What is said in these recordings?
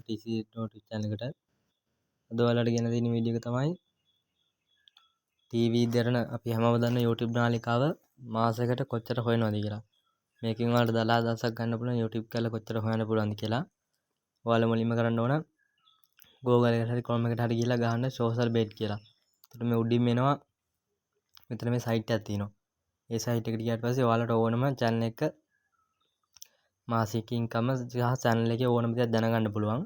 TC YouTube channel එකට අද ඔයාලට ගෙන දෙන වීඩියෝ එක තමයි TV දෙරණ අපි හැමෝම දන්න YouTube නාලිකාව මාසයකට කොච්චර හොයනවද කියලා. මේකෙන් ඔයාලට දලා දවසක් ගන්න පුළුවන් YouTube කරලා කොච්චර හොයන්න පුළුවන්ද කියලා. ඔයාලා මුලින්ම කරන්න ඕන Google එකට හරි Chrome එකට හරි ගිහලා ගහන්න social bait කියලා. එතකොට මේ උඩින්ම එනවා මෙතන මේ site එකක් තියෙනවා. ඒ site එකට ගියාට පස්සේ ඔයාලට ඕනම channel එක මාසික ඉන්කම සහ channel එකේ ඕනම දෙයක් දැනගන්න පුළුවන්.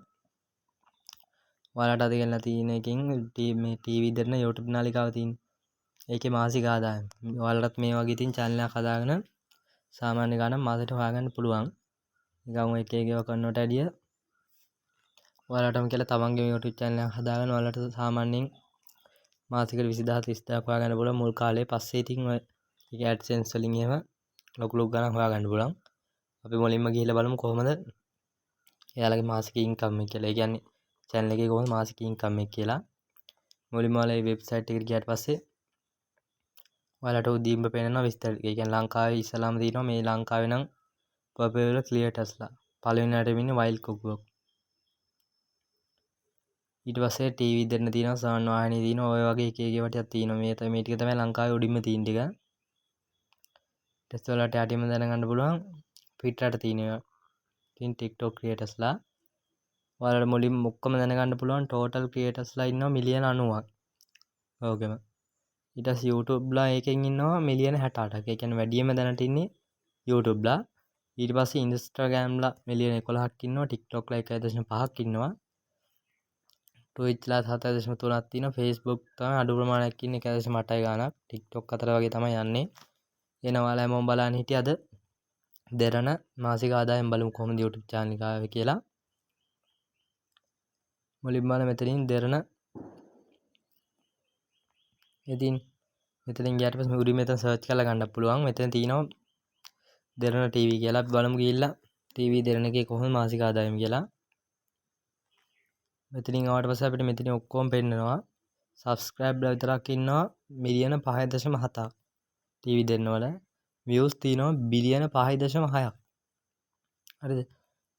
ඔයාලට අද ගෙනලා තියෙන එකෙන් මේ TV දෙන්න YouTube නාලිකාව තියෙන. ඒකේ මාසික ආදායම. ඔයාලටත් මේ වගේ තියෙන channel එකක් හදාගෙන සාමාන්‍ය ගණන් මාසෙට හොයාගන්න පුළුවන්. නිකන් එක එක ඒවා කරනවට වැඩිය ඔයාලටම කියලා තමන්ගේ YouTube channel එකක් හදාගෙන ඔයාලට සාමාන්‍යයෙන් මාසිකට 20000 30000 හොයාගන්න පුළුවන් මුල් කාලේ. පස්සේ ඉතින් ඔය ඒක AdSense වලින් එහෙම ලොකු ගණන් හොයාගන්න පුළුවන්. අපි මුලින්ම ගිහිල්ලා බලමු කොහොමද එයාලගේ මාසික ඉන්කම් එක කියලා. ඒ කියන්නේ channel එකේ කොහොමද මාසික ඉන්කම් එක කියලා. මුලින්ම ඔයාලා මේ වෙබ්සයිට් එකට ගියාට පස්සේ ඔයාලට උදීන්ම පේනවා විස්තර. ඒ කියන්නේ ලංකාවේ ඉස්සලාම තියෙනවා මේ ලංකාවේ නම් popular creatorsලා. පළවෙනියට ඉන්නේ wild cookbook. ඊට පස්සේ TV දෙන්න තියෙනවා, සවන් වාහිනිය තියෙනවා, ඔය වගේ එක එක ඒවා ටිකක් තියෙනවා. මේ ටික තමයි ලංකාවේ උඩින්ම තියෙන ටික. ටෙස්ට් වලට යටින්ම දැනගන්න පුළුවන් පිටරට තියෙනවා. ඉතින් TikTok creatorsලා ඔයාලට මුලින්ම ඔක්කොම දැනගන්න පුළුවන් total creatorsලා ඉන්නවා මිලියන 90ක්. ඕකෙම. ඊට පස්සේ YouTubeලා ඒකෙන් ඉන්නවා මිලියන 68ක්. ඒ කියන්නේ වැඩියෙන්ම දැනට ඉන්නේ YouTubeලා. ඊට පස්සේ Instagramලා මිලියන 11ක් ඉන්නවා, TikTokලා 1.5ක් ඉන්නවා. Twitchලා 7.3ක් තියෙනවා, Facebook තමයි අඩු ප්‍රමාණයක් ඉන්නේ 1.8 ගාණක්. TikTok අතර වගේ තමයි යන්නේ. එන ඔයාලා හැමෝම බලන්න හිටියද දෙරණ මාසික ආදායම් බලමු කොහොමද YouTube channel එක ආවේ කියලා. මුලින්ම මෙතනින් දෙරණ ඉතින් මෙතනින් ගියාට පස්සේ උඩින් මෙතන සර්ච් කරලා ගන්න පුළුවන්. මෙතන තියෙනවා දෙරණ TV කියලා. අපි බලමු ගිහිල්ලා TV දෙරණ එකේ කොහොමද මාසික ආදායම කියලා. මෙතනින් ආවට පස්සේ අපිට මෙතන ඔක්කොම පෙන්නනවා. subscribeලා විතරක් ඉන්නවා මිලියන 5.7ක්. TV දෙරණ වල views තියෙනවා බිලියන 5.6ක්. හරිද?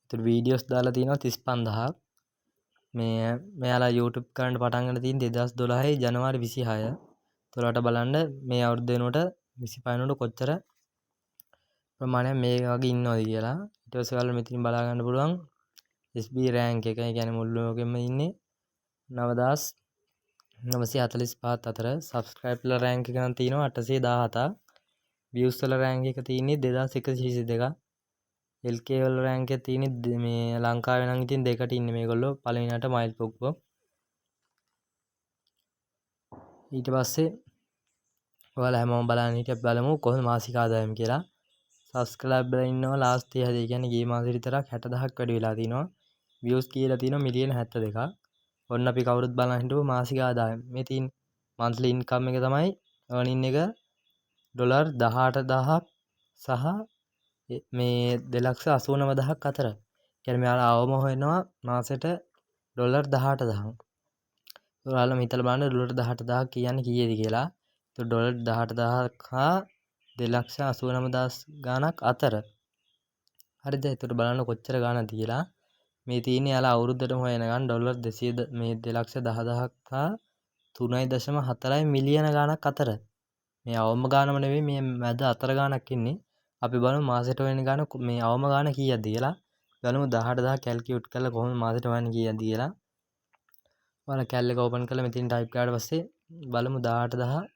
ඒතර වීඩියෝස් දාලා තියෙනවා 35000ක්. මෙයාලා YouTube කරන්න පටන් ගන්න තියෙන 2012 ජනවාරි 26. ඒතලට බලන්න මේ අවුරුද්ද වෙනකොට 25 වෙනකොට කොච්චර ප්‍රමාණයක් මේ වගේ ඉන්නවද කියලා. ඊට පස්සේ ඔයාලා මෙතනින් බලා ගන්න පුළුවන් SB rank එක. ඒ කියන්නේ මුළු ලෝකෙම ඉන්නේ 9945 අතර. subscribeලා rank එක නම් තියෙනවා 817ක්. views වල rank එක තියෙන්නේ 2122ක්. LK වල rank එක තියෙන්නේ මේ ලංකාවේ නම් ඉතින් දෙකට ඉන්නේ මේගොල්ලෝ. පළවෙනියට wild cookbook. ඊට පස්සේ ඔයාලා හැමෝම බලන්න හිටියත් බලමු කොහොමද මාසික ආදායම කියලා. subscribeලා ඉන්නවා last 30 ඒ කියන්නේ ගිය මාසෙ විතරක් 60000ක් වැඩි වෙලා තිනවා. views කියලා තියෙනවා මිලියන 72ක්. ඔන්න අපි කවුරුත් බලන්න හිටපු මාසික ආදායම. මේ තියෙන monthly income එක තමයි earning එක $18000ක් සහ මේ 289000ක් අතර. කියන්නේ මෙයාලා අවම හොයනවා මාසෙට $18000. ඔයාලම හිතලා බලන්න $18000 කියන්නේ කීයද කියලා. ඒක $18000ක් හා 289000 ගාණක් අතර. හරිද? ඒකට බලන්න කොච්චර ගාණක්ද කියලා. මේ තියෙන්නේ යාලා අවුරුද්දට හොයන ගන්න $200 මේ 210000ක් හා 3.4 මිලියන ගාණක් අතර. මේ අවම ගාණම නෙවෙයි මේ මැද අතර ගාණක් ඉන්නේ. අපි බලමු මාසෙට හොයන ගාණ මේ අවම ගාණ කීයක්ද කියලා. බලමු 18000 කැල්කියුට් කරලා කොහොමද මාසෙට හොයන්නේ කීයක්ද කියලා. ඔයාලා කැල් එක ඕපන් කරලා මෙතන ටයිප් කරාට පස්සේ බලමු 18000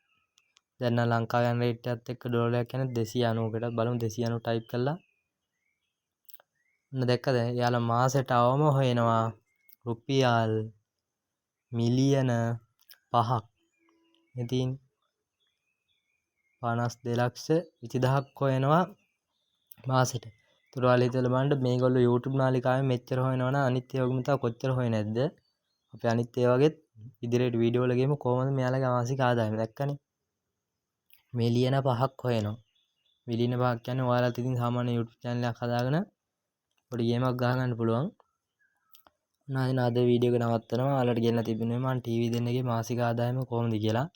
දැන් නම් ලංකාවේ යන රේට් එකත් එක්ක ඩොලරයක් කියන්නේ 290කට. බලමු 290 ටයිප් කරලා. ඔන්න දැක්කද? යාලා මාසෙට අවම හොයනවා රුපියල් මිලියන 5ක්. ඉතින් 52,20,000ක් හොයනවා මාසෙට. ඒතර ඔයාලා හිතලා බලන්න මේගොල්ලෝ YouTube නාලිකාවෙන් මෙච්චර හොයනවනම් අනිත් ඒවාගෙම තව කොච්චර හොයන්නේ නැද්ද? අපි අනිත් ඒ වගේත් ඉදිරියට වීඩියෝ වල ගෙමු කොහොමද මෙයාලගේ මාසික ආදායම දැක්කනේ. මිලියන 5ක් හොයනවා. මිලියන 5ක් කියන්නේ ඔයාලත් ඉතින් සාමාන්‍ය YouTube channel එකක් හදාගෙන පොඩි ගේමක් ගහගන්න පුළුවන්. අද වීඩියෝ එක නවත්තනවා. ඔයාලට ගෙන්නලා තිබුණේ මම TV දෙන්නගේ මාසික ආදායම කොහොමද කියලා.